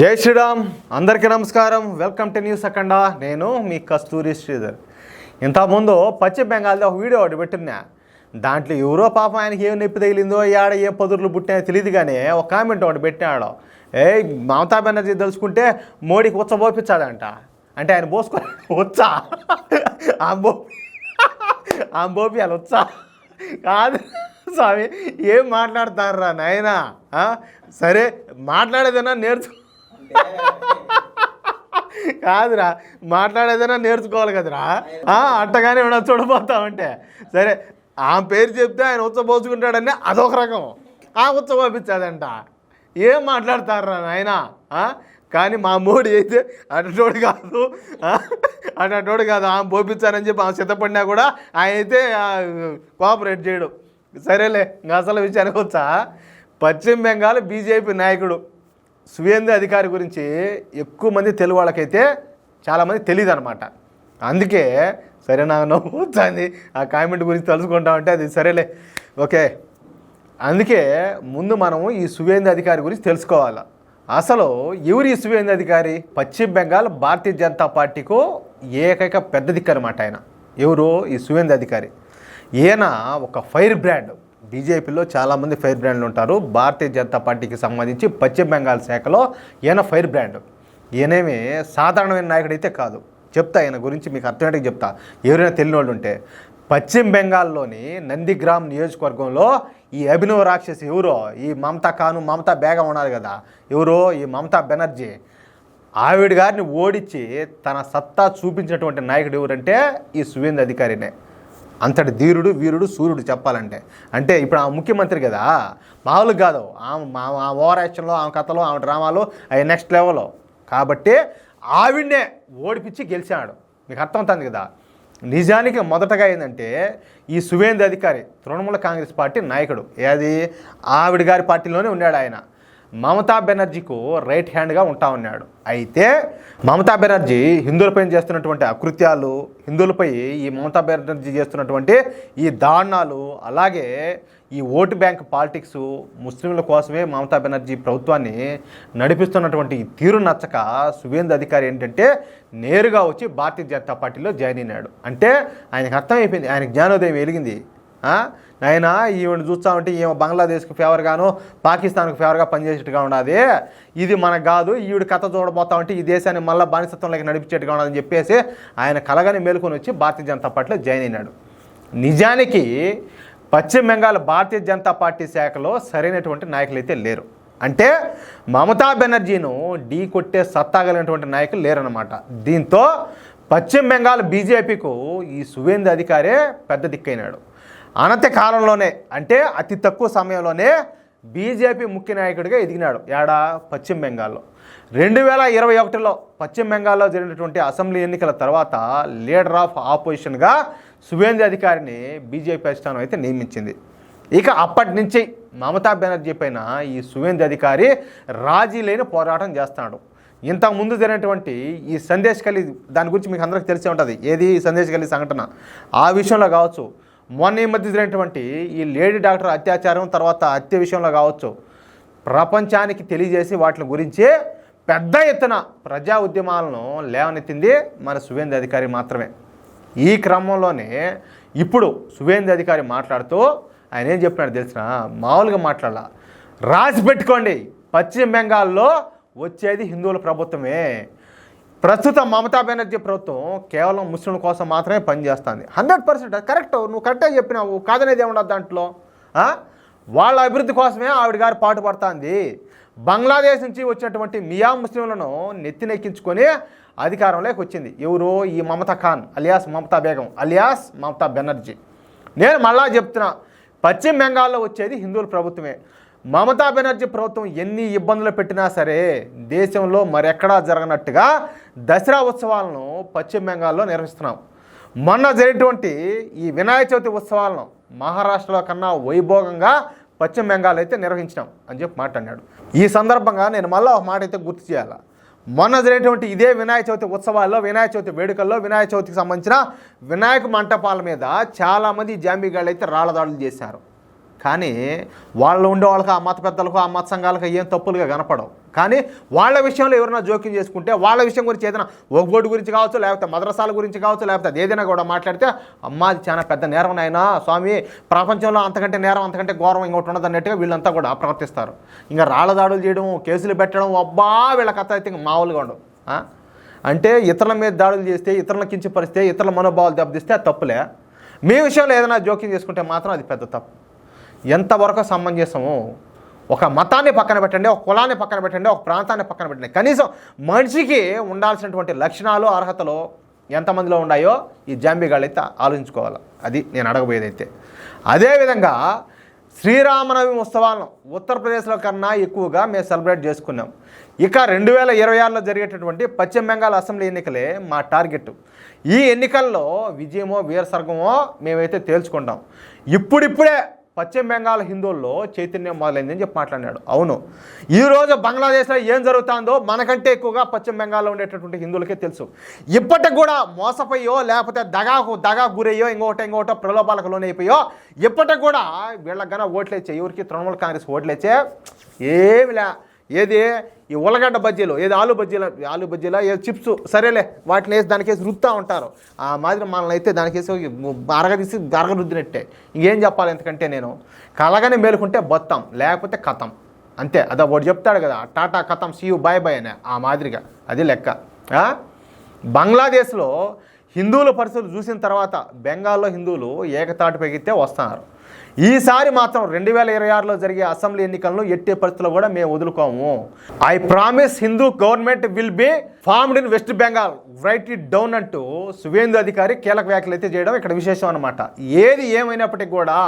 జై శ్రీరామ్, అందరికీ నమస్కారం. వెల్కమ్ టు న్యూస్ అఖండ. నేను మీ కస్తూరి శ్రీధర్. ఇంతకుముందు పశ్చిమ బెంగాల్లో ఒక వీడియో ఒకటి పెట్టినా. దాంట్లో ఎవరో పాపం ఆయనకి ఏం నొప్పి తగిలిందో, ఏడ ఏ పదుర్లు పుట్టినాయో తెలియదు, కానీ ఒక కామెంట్ ఒకటి పెట్టినాడు. మమతా బెనర్జీ తెలుసుకుంటే మోడీకి పోపించాడంట. అంటే ఆయన పోసుకొని వచ్చా ఆ బోపి వాళ్ళు వచ్చా కాదు స్వామి, ఏం మాట్లాడతారా నాయనా? సరే మాట్లాడేదన్నా కాదురా, మాట్లాడేదైనా నేర్చుకోవాలి కదరా. అట్టగానే ఏమన్నా చూడబోతామంటే సరే, ఆమె పేరు చెప్తే ఆయన ఉచ్చబోసుకుంటాడని అదొక రకం, ఉచ్చబోపించాడంట. ఏం మాట్లాడతారా నాయన? కానీ మా మోడీ అయితే అటోడు కాదు, ఆమె పోపించారని చెప్పి ఆమె సిద్ధపడినా కూడా ఆయన అయితే కోఆపరేట్ చేయడు. సరేలే, ఇంకా అసలు విషయానికి వచ్చా. పశ్చిమ బెంగాల్ బీజేపీ నాయకుడు సువేందు అధికారి గురించి ఎక్కువ మంది తెలుగు వాళ్ళకైతే చాలామంది తెలియదు అనమాట. అందుకే సరే, నాకు నవ్వు వచ్చింది ఆ కామెంట్ గురించి తెలుసుకుంటామంటే. అది సరేలే, ఓకే. అందుకే ముందు మనము ఈ సువేందు అధికారి గురించి తెలుసుకోవాలి. అసలు ఎవరు ఈ సువేందు అధికారి? పశ్చిమ బెంగాల్ భారతీయ జనతా పార్టీకు ఏకైక పెద్ద దిక్కు అనమాట. ఆయన ఎవరు? ఈ సువేందు అధికారి. ఈయన ఒక ఫైర్ బ్రాండ్. బీజేపీలో చాలామంది ఫైర్ బ్రాండ్లు ఉంటారు. భారతీయ జనతా పార్టీకి సంబంధించి పశ్చిమ బెంగాల్ శాఖలో ఈయన ఫైర్ బ్రాండ్. ఈయనేమి సాధారణమైన నాయకుడు అయితే కాదు. చెప్తా ఈయన గురించి, మీకు అర్థమయ్యేట్టుగా చెప్తా. ఎవరైనా తెలియని వాళ్ళు ఉంటే, పశ్చిమ బెంగాల్లోని నందిగ్రామ్ నియోజకవర్గంలో ఈ అభినవ రాక్షసి ఎవరో, ఈ మమతా బేగం ఉన్నారు కదా, ఎవరో ఈ మమతా బెనర్జీ, ఆవిడ గారిని ఓడించి తన సత్తా చూపించినటువంటి నాయకుడు ఎవరంటే ఈ సువేందు అధికారినే. అంతటి ధీరుడు, వీరుడు, సూర్యుడు చెప్పాలంటే. అంటే ఇప్పుడు ఆమె ముఖ్యమంత్రి కదా, మామూలుగా కాదు. ఆమె ఓవర్ యాక్షన్లో, ఆమె కథలో, ఆమె డ్రామాలో అవి నెక్స్ట్ లెవెల్లో. కాబట్టి ఆవిడనే ఓడిపించి గెలిచాడు. మీకు అర్థమవుతుంది కదా. నిజానికి మొదటగా ఏంటంటే, ఈ సువేందు అధికారి తృణమూల కాంగ్రెస్ పార్టీ నాయకుడు. ఏది? ఆవిడ గారి పార్టీలోనే ఉన్నాడు ఆయన. మమతా బెనర్జీకు రైట్ హ్యాండ్గా ఉంటా ఉన్నాడు. అయితే మమతా బెనర్జీ హిందువులపై చేస్తున్నటువంటి అకృత్యాలు, హిందువులపై ఈ మమతా బెనర్జీ చేస్తున్నటువంటి ఈ దారుణాలు, అలాగే ఈ ఓటు బ్యాంక్ పాలిటిక్స్, ముస్లింల కోసమే మమతా బెనర్జీ ప్రభుత్వాన్ని నడిపిస్తున్నటువంటి ఈ తీరు నచ్చక సువేందు అధికారి ఏంటంటే నేరుగా వచ్చి భారతీయ జనతా పార్టీలో జాయిన్ అయినాడు. అంటే ఆయనకు అర్థమైపోయింది, ఆయనకు జ్ఞానోదయం వెలిగింది. ఆయన ఈవిని చూస్తామంటే ఈమె బంగ్లాదేశ్కి ఫేవర్గాను, పాకిస్తాన్కి ఫేవర్గా పనిచేసేట్టుగా ఉన్నది, ఇది మనకు కాదు, ఈవిడ కథ చూడబోతామంటే ఈ దేశాన్ని మళ్ళీ బానిసత్వంలోకి నడిపించేట్టుగా ఉన్నదని చెప్పేసి ఆయన కలగానే మేలుకొని వచ్చి భారతీయ జనతా పార్టీలో జాయిన్ అయినాడు. నిజానికి పశ్చిమ బెంగాల్ భారతీయ జనతా పార్టీ శాఖలో సరైనటువంటి నాయకులు అయితే లేరు. అంటే మమతా బెనర్జీను ఢీ కొట్టే సత్తాగలిగినటువంటి నాయకులు లేరన్నమాట. దీంతో పశ్చిమ బెంగాల్ బీజేపీకు ఈ సువేందు అధికారే పెద్ద దిక్కైనాడు. అనతి కాలంలోనే, అంటే అతి తక్కువ సమయంలోనే బీజేపీ ముఖ్య నాయకుడిగా ఎదిగినాడు. ఏడా? పశ్చిమ బెంగాల్లో. 2021లో పశ్చిమ బెంగాల్లో జరిగినటువంటి అసెంబ్లీ ఎన్నికల తర్వాత లీడర్ ఆఫ్ ఆపోజిషన్గా సువేందు అధికారిని బీజేపీ అధిష్టానం అయితే నియమించింది. ఇక అప్పటి నుంచి మమతా బెనర్జీ పైన ఈ సువేందు అధికారి రాజీ లేని పోరాటం చేస్తున్నాడు. ఇంతకుముందు జరిగినటువంటి ఈ సందేశ్ ఖలీ, దాని గురించి మీకు అందరికీ తెలిసే ఉంటుంది. ఏది ఈ సందేశ్ ఖలీ సంఘటన, ఆ విషయంలో కావచ్చు, మొన్న ఈ మధ్య జరిగినటువంటి ఈ లేడీ డాక్టర్ అత్యాచారం తర్వాత హత్య విషయంలో కావచ్చు, ప్రపంచానికి తెలియజేసి వాటి గురించి పెద్ద ఎత్తున ప్రజా ఉద్యమాలను లేవనెత్తింది మన సువేందు అధికారి మాత్రమే. ఈ క్రమంలోనే ఇప్పుడు సువేందు అధికారి మాట్లాడుతూ ఆయన ఏం చెప్పినాడు తెలిసిన? మామూలుగా మాట్లాడాల, రాసి పెట్టుకోండి, పశ్చిమ బెంగాల్లో వచ్చేది హిందువుల ప్రభుత్వమే. ప్రస్తుతం మమతా బెనర్జీ ప్రభుత్వం కేవలం ముస్లింల కోసం మాత్రమే పనిచేస్తుంది. 100% కరెక్ట్, నువ్వు కరెక్ట్గా చెప్పినావు, కాదనేది ఏముండదు దాంట్లో. వాళ్ళ అభివృద్ధి కోసమే ఆవిడ గారు పాటుపడుతుంది. బంగ్లాదేశ్ నుంచి వచ్చినటువంటి మియా ముస్లింలను నెత్తినెక్కించుకొని అధికారంలోకి వచ్చింది. ఎవరు? ఈ మమతా ఖాన్ అలియాస్ మమతా బేగం అలియాస్ మమతా బెనర్జీ. నేను మళ్ళా చెప్తున్నా, పశ్చిమ బెంగాల్లో వచ్చేది హిందువుల ప్రభుత్వమే. మమతా బెనర్జీ ప్రభుత్వం ఎన్ని ఇబ్బందులు పెట్టినా సరే దేశంలో మరెక్కడా జరగనట్టుగా దసరా ఉత్సవాలను పశ్చిమ బెంగాల్లో నిర్వహిస్తున్నాం. మొన్న జరిగినటువంటి ఈ వినాయక చవితి ఉత్సవాలను మహారాష్ట్రలో కన్నా వైభోగంగా పశ్చిమ బెంగాల్ అయితే నిర్వహించినాం అని చెప్పి మాట్లాడినాడు. ఈ సందర్భంగా నేను మళ్ళీ ఒక మాట అయితే గుర్తు చేయాలి. మొన్న జరిగినటువంటి ఇదే వినాయక చవితి ఉత్సవాల్లో, వినాయక చవితి వేడుకల్లో, వినాయక చవితికి సంబంధించిన వినాయక మంటపాల మీద చాలామంది జాంబీగాళ్ళు అయితే రాళ్ల దాడులు చేశారు. కానీ వాళ్ళు ఉండే వాళ్ళకి ఆ మత పెద్దలకు ఆ మత సంఘాలకు ఏం తప్పులుగా కనపడవు. కానీ వాళ్ళ విషయంలో ఎవరైనా జోక్యం చేసుకుంటే వాళ్ళ విషయం గురించి ఏదైనా ఒగ్గోటి గురించి కావచ్చు, లేకపోతే మద్రసాల గురించి కావచ్చు, లేకపోతే అది ఏదైనా కూడా మాట్లాడితే అమ్మా అది చాలా పెద్ద నేరం అయినా స్వామి, ప్రపంచంలో అంతకంటే నేరం అంతకంటే ఘోరం ఇంకోటి ఉండదు అన్నట్టుగా వీళ్ళంతా కూడా ప్రవర్తిస్తారు. ఇంకా రాళ్ళ దాడులు చేయడం, కేసులు పెట్టడం, అబ్బా వీళ్ళ కథ అయితే మామూలుగా ఉండవు. అంటే ఇతరుల మీద దాడులు చేస్తే, ఇతరులను కించపరిస్తే, ఇతరుల మనోభావాలు దెబ్బతీస్తే అది తప్పులే. మీ విషయంలో ఏదైనా జోక్యం చేసుకుంటే మాత్రం అది పెద్ద తప్పు. ఎంతవరకు సమంజసము? ఒక మతాన్ని పక్కన పెట్టండి, ఒక కులాన్ని పక్కన పెట్టండి, ఒక ప్రాంతాన్ని పక్కన పెట్టండి, కనీసం మనిషికి ఉండాల్సినటువంటి లక్షణాలు అర్హతలు ఎంతమందిలో ఉన్నాయో ఈ జాంబీగాళ్ళు అయితే ఆలోచించుకోవాలి. అది నేను అడగబోయేదైతే. అదేవిధంగా శ్రీరామనవమి ఉత్సవాలను ఉత్తరప్రదేశ్లో కన్నా ఎక్కువగా మేము సెలబ్రేట్ చేసుకున్నాం. ఇక 2026లో జరిగేటటువంటి పశ్చిమ బెంగాల్ అసెంబ్లీ ఎన్నికలే మా టార్గెట్. ఈ ఎన్నికల్లో విజయమో వీరస్వర్గమో మేమైతే తేల్చుకుంటాం. ఇప్పుడిప్పుడే పశ్చిమ బెంగాల్ హిందువుల్లో చైతన్యం మొదలైందని చెప్పి మాట్లాడినాడు. అవును, ఈరోజు బంగ్లాదేశ్లో ఏం జరుగుతుందో మనకంటే ఎక్కువగా పశ్చిమ బెంగాల్లో ఉండేటటువంటి హిందువులకే తెలుసు. ఇప్పటికి కూడా మోసపోయో లేకపోతే దగా గురయ్యో ఇంకోటో ప్రలోభాలకు లోనైపోయో ఇప్పటికి కూడా వీళ్ళకి గన ఓట్లేచ్చే, ఎవరికి తృణమూల్ కాంగ్రెస్ ఓట్లేచ్చే ఏమి లే. ఏది ఈ ఉల్లగడ్డ బజ్జీలు, ఏది ఆలు బజ్జీలా, ఏది చిప్స్, సరేలే వాటిని వేసి దానికేసి రుద్దుతూ ఉంటారు. ఆ మాదిరి మనల్ని అయితే దానికేసి అరగదీసి రుద్దినట్టే. ఇంకేం చెప్పాలి? ఎందుకంటే నేను కలగానే మేలుకుంటే బొత్తాం, లేకపోతే కథం, అంతే. అదే వాడు చెప్తాడు కదా, టాటా కథం సీ యూ బాయ్ బాయ్ అనే, ఆ మాదిరిగా అది లెక్క. బంగ్లాదేశ్లో హిందువుల పరిస్థితులు చూసిన తర్వాత బెంగాల్లో హిందువులు ఏకతాటిపైకితే వస్తున్నారు. ఈసారి మాత్రం 2026లో జరిగే అసెంబ్లీ ఎన్నికలను ఎట్టి పరిస్థితుల్లో కూడా మేము వదులుకోము. I promise Hindu government will be formed in West Bengal, right it down అంటూ సువేందు అధికారి కీలక వ్యాఖ్యలు అయితే చేయడం ఇక్కడ విశేషం అనమాట. ఏది ఏమైనప్పటికీ కూడా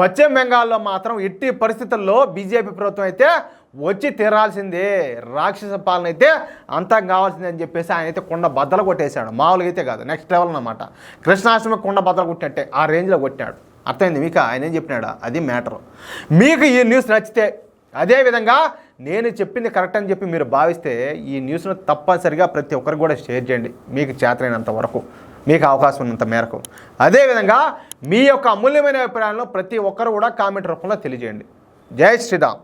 పశ్చిమ బెంగాల్లో మాత్రం ఎట్టి పరిస్థితుల్లో బీజేపీ ప్రభుత్వం అయితే వచ్చి తీరాల్సిందే, రాక్షస పాలన అయితే అంతా కావాల్సిందే అని చెప్పేసి ఆయన అయితే కుండ బద్దలు కొట్టేశాడు. మామూలుగా అయితే కాదు, నెక్స్ట్ లెవెల్ అనమాట. కృష్ణాష్టమి కుండ బద్దలు కొట్టినట్టే ఆ రేంజ్లో కొట్టాడు. అర్థమైంది మీకు ఆయన ఏం చెప్పినాడా? అది మ్యాటర్. మీకు ఈ న్యూస్ నచ్చితే, అదేవిధంగా నేను చెప్పింది కరెక్ట్ అని చెప్పి మీరు భావిస్తే ఈ న్యూస్ను తప్పనిసరిగా ప్రతి ఒక్కరికి కూడా షేర్ చేయండి, మీకు చేతనైనంత వరకు, మీకు అవకాశం ఉన్నంత మేరకు. అదేవిధంగా మీ యొక్క అమూల్యమైన అభిప్రాయాలను ప్రతి ఒక్కరు కూడా కామెంట్ రూపంలో తెలియజేయండి. జై శ్రీరామ్.